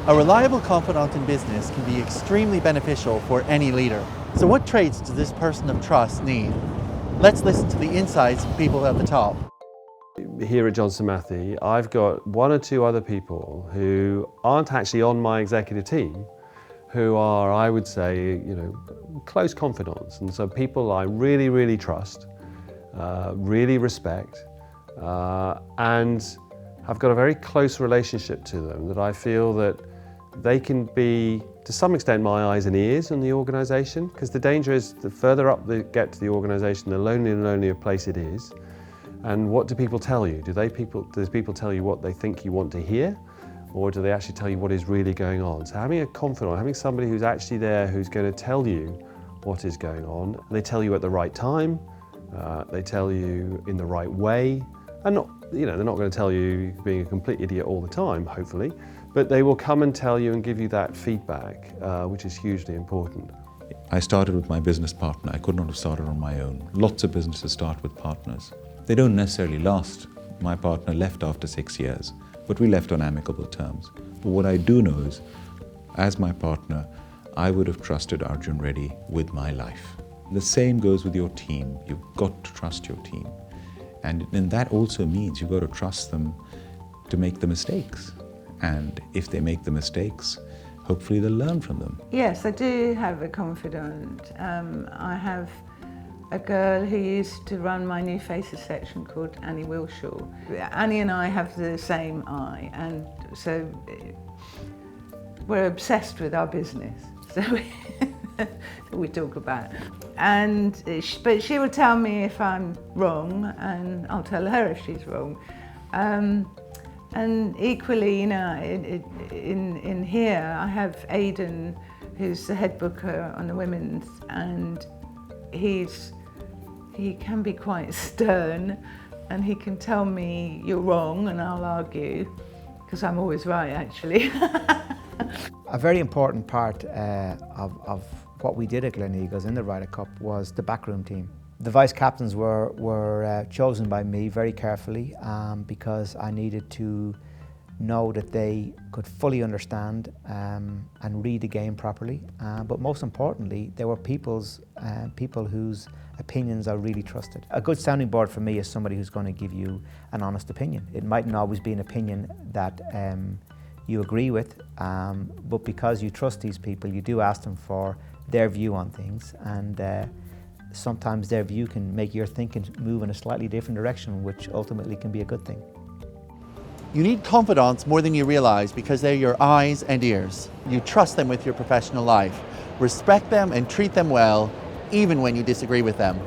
A reliable confidant in business can be extremely beneficial for any leader. So what traits does this person of trust need? Let's listen to the insights from people at the top. Here at Johnson Matthey, I've got one or two other people who aren't actually on my executive team, who are, I would say, close confidants. And so people I really, really trust, really respect, and I've got a very close relationship to them that I feel that they can be, to some extent, my eyes and ears in the organisation, because the danger is the further up they get to the organisation, the lonelier and lonelier place it is. And what do people tell you? Do people tell you what they think you want to hear, or do they actually tell you what is really going on? So having a confidant, having somebody who's actually there, who's going to tell you what is going on, they tell you at the right time, they tell you in the right way, and they're not going to tell you being a complete idiot all the time, hopefully, but they will come and tell you and give you that feedback, which is hugely important. I started with my business partner. I could not have started on my own. Lots of businesses start with partners. They don't necessarily last. My partner left after 6 years, but we left on amicable terms. But what I do know is, as my partner, I would have trusted Arjun Reddy with my life. The same goes with your team. You've got to trust your team. And that also means you've got to trust them to make the mistakes. And if they make the mistakes, hopefully they'll learn from them. Yes, I do have a confidant. I have a girl who used to run my New Faces section called Annie Wilshaw. Annie and I have the same eye, and so we're obsessed with our business. So we talk about it. But she will tell me if I'm wrong, and I'll tell her if she's wrong. And equally, in here, I have Aidan, who's the head booker on the women's, and he can be quite stern, and he can tell me you're wrong, and I'll argue, because I'm always right, actually. A very important part of what we did at Gleneagles in the Ryder Cup was the backroom team. The vice captains were chosen by me very carefully because I needed to know that they could fully understand and read the game properly. But most importantly, they were people whose opinions I really trusted. A good sounding board for me is somebody who's going to give you an honest opinion. It mightn't always be an opinion that you agree with, but because you trust these people, you do ask them for their view on things, and sometimes their view can make your thinking move in a slightly different direction, which ultimately can be a good thing. You need confidants more than you realize because they're your eyes and ears. You trust them with your professional life. Respect them and treat them well, even when you disagree with them.